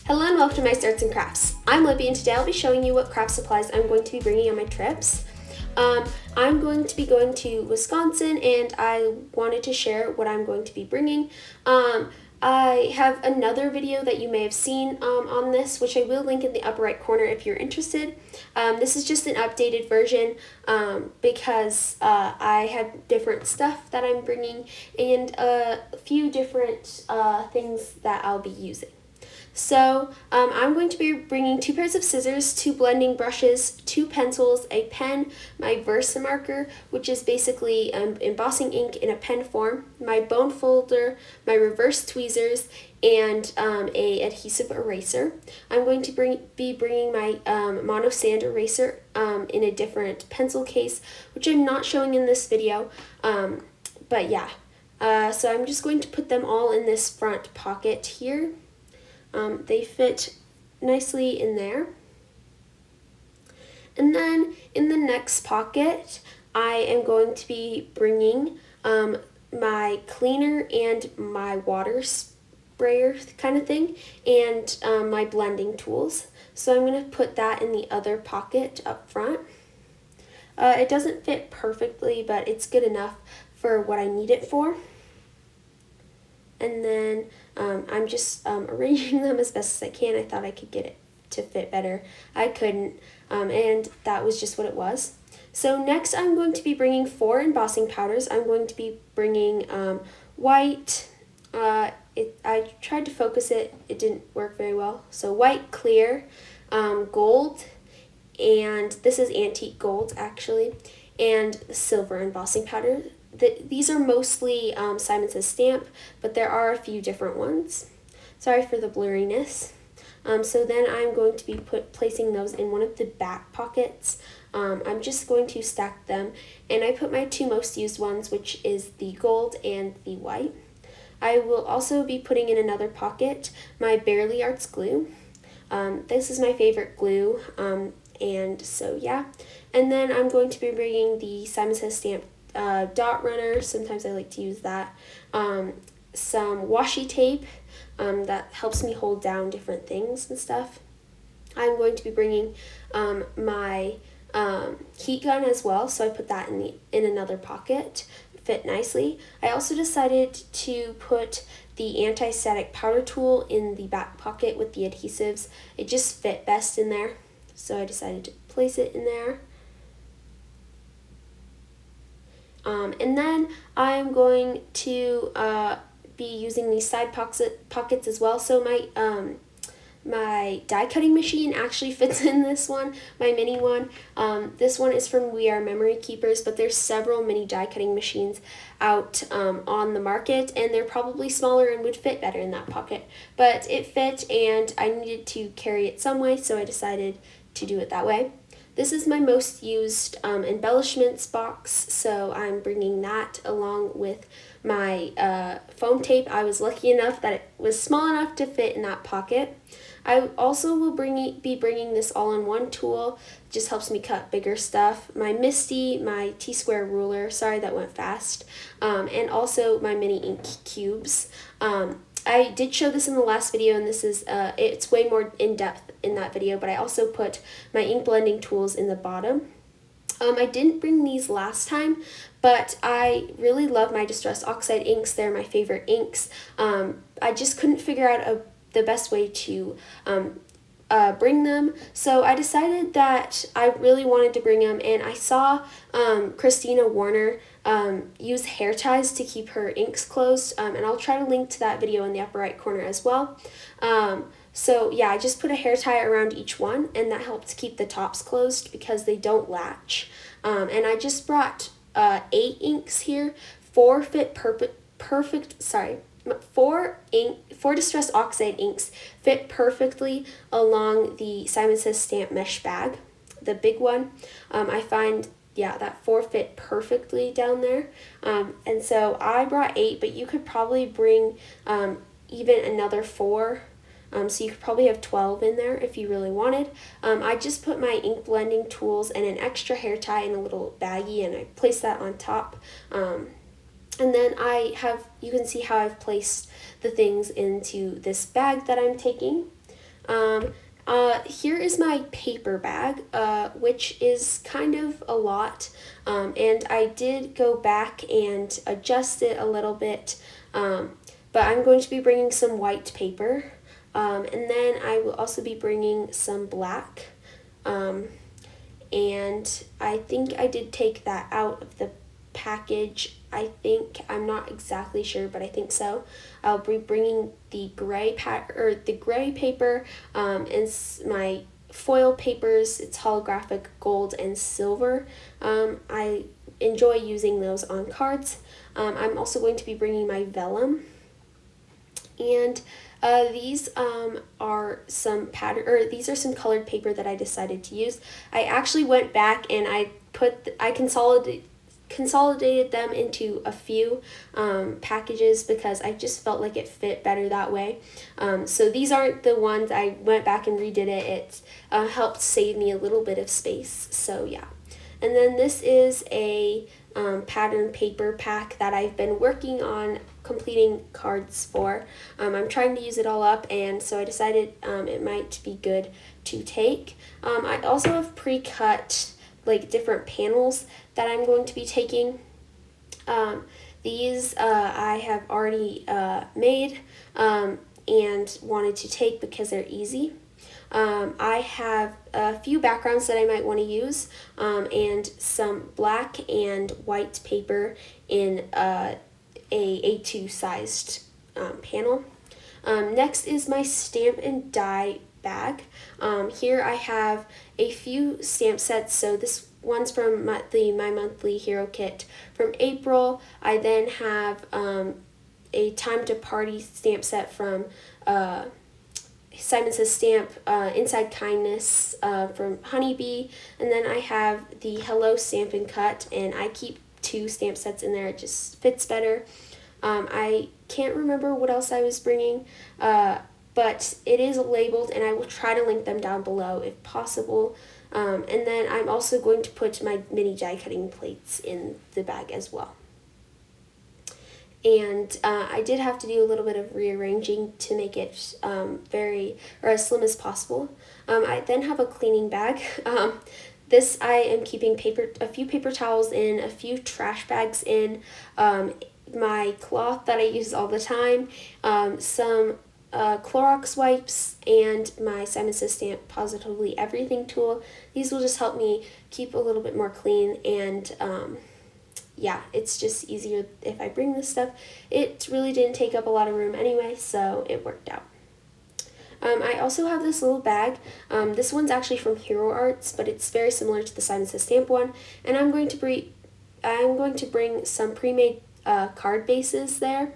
Hello and welcome to my Arts and Crafts. I'm Libby and today I'll be showing you what craft supplies I'm going to be bringing on my trips. I'm going to be going to Wisconsin and I wanted to share what I'm going to be bringing. I have another video that you may have seen on this, which I will link in the upper right corner if you're interested. This is just an updated version because I have different stuff that I'm bringing and a few different things that I'll be using. So I'm going to be bringing 2 pairs of scissors, 2 blending brushes, 2 pencils, a pen, my Versamarker, which is basically embossing ink in a pen form, my bone folder, my reverse tweezers, and a adhesive eraser. I'm going to be bringing my mono sand eraser in a different pencil case, which I'm not showing in this video, but yeah. So I'm just going to put them all in this front pocket here. They fit nicely in there. And then in the next pocket, I am going to be bringing my cleaner and my water sprayer kind of thing, and my blending tools. So I'm going to put that in the other pocket up front. It doesn't fit perfectly, but it's good enough for what I need it for. And then I'm just arranging them as best as I can. I thought I could get it to fit better. I couldn't, and that was just what it was. So next I'm going to be bringing 4 embossing powders. I'm going to be bringing white, I tried to focus it, it didn't work very well. So white, clear, gold, and this is antique gold actually, and silver embossing powder. These are mostly Simon Says Stamp, but there are a few different ones. Sorry for the blurriness. So then I'm going to be placing those in one of the back pockets. I'm just going to stack them, and I put my 2 most used ones, which is the gold and the white. I will also be putting in another pocket my Barely Arts glue. This is my favorite glue, and so yeah. And then I'm going to be bringing the Simon Says Stamp dot runner, sometimes I like to use that, some washi tape that helps me hold down different things and stuff. I'm going to be bringing my heat gun as well, so I put that in another pocket, fit nicely. I also decided to put the anti-static powder tool in the back pocket with the adhesives. It just fit best in there, so I decided to place it in there. And then I'm going to be using these side pockets as well. So my die cutting machine actually fits in this one, my mini one. This one is from We Are Memory Keepers, but there's several mini die cutting machines out on the market, and they're probably smaller and would fit better in that pocket. But it fit, and I needed to carry it some way, so I decided to do it that way. This is my most used embellishments box, so I'm bringing that along with my foam tape. I was lucky enough that it was small enough to fit in that pocket. I also will be bringing this all-in-one tool. It just helps me cut bigger stuff. My Misty, my T-square ruler, sorry that went fast, and also my mini ink cubes. I did show this in the last video, and this is it's way more in-depth in that video, but I also put my ink blending tools in the bottom. I didn't bring these last time, but I really love my Distress Oxide inks. They're my favorite inks. I just couldn't figure out the best way to bring them, so I decided that I really wanted to bring them, and I saw Christina Warner use hair ties to keep her inks closed, and I'll try to link to that video in the upper right corner as well. So yeah, I just put a hair tie around each one, and that helps keep the tops closed because they don't latch. And I just brought 8 inks here. 4 fit perfect. Sorry. 4 Distress Oxide inks fit perfectly along the Simon Says Stamp mesh bag, the big one. I find, yeah, that 4 fit perfectly down there. And so I brought 8, but you could probably bring even another 4. So you could probably have 12 in there if you really wanted. I just put my ink blending tools and an extra hair tie in a little baggie, and I placed that on top. And then you can see how I've placed the things into this bag that I'm taking. Here is my paper bag, which is kind of a lot, and I did go back and adjust it a little bit, but I'm going to be bringing some white paper, and then I will also be bringing some black, and I think I did take that out of the package. I'm not exactly sure, but I think so. I'll be bringing the gray paper, and my foil papers. It's holographic gold and silver. I enjoy using those on cards. I'm also going to be bringing my vellum, and these are some these are some colored paper that I decided to use. I actually went back and I consolidated them into a few packages because I just felt like it fit better that way. So these aren't the ones I went back and redid it. It helped save me a little bit of space. So yeah. And then this is a pattern paper pack that I've been working on completing cards for. I'm trying to use it all up, and so I decided it might be good to take. I also have pre-cut like different panels that I'm going to be taking. These I have already made and wanted to take because they're easy. I have a few backgrounds that I might want to use, and some black and white paper in a A2 sized panel. Next is my stamp and die bag. Here I have a few stamp sets. So this one's from my monthly hero kit from April. I then have a time to party stamp set from Simon Says Stamp, Inside Kindness from Honeybee, and then I have the Hello Stamp and Cut, and I keep 2 stamp sets in there. It just fits better. I can't remember what else I was bringing, but it is labeled, and I will try to link them down below if possible. And then I'm also going to put my mini die cutting plates in the bag as well. And I did have to do a little bit of rearranging to make it as slim as possible. I then have a cleaning bag. This I am keeping a few paper towels in, a few trash bags in, my cloth that I use all the time, some Clorox wipes, and my Simon Says Stamp Positively Everything tool. These will just help me keep a little bit more clean, and yeah, it's just easier if I bring this stuff. It really didn't take up a lot of room anyway, so it worked out. I also have this little bag. This one's actually from Hero Arts, but it's very similar to the Simon Says Stamp one, and I'm going to bring some pre-made card bases there,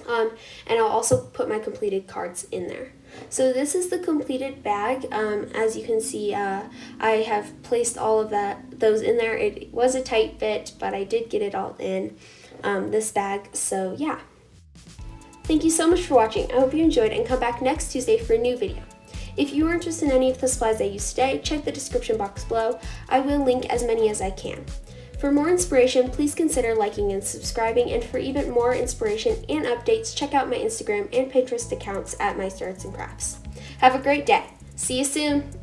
and I'll also put my completed cards in there. So this is the completed bag. As you can see, I have placed all of those in there. It was a tight fit, but I did get it all in this bag. So yeah. Thank you so much for watching. I hope you enjoyed, and come back next Tuesday for a new video. If you are interested in any of the supplies I used today, check the description box below. I will link as many as I can. For more inspiration, please consider liking and subscribing, and for even more inspiration and updates, check out my Instagram and Pinterest accounts at Meister Arts and Crafts. Have a great day. See you soon.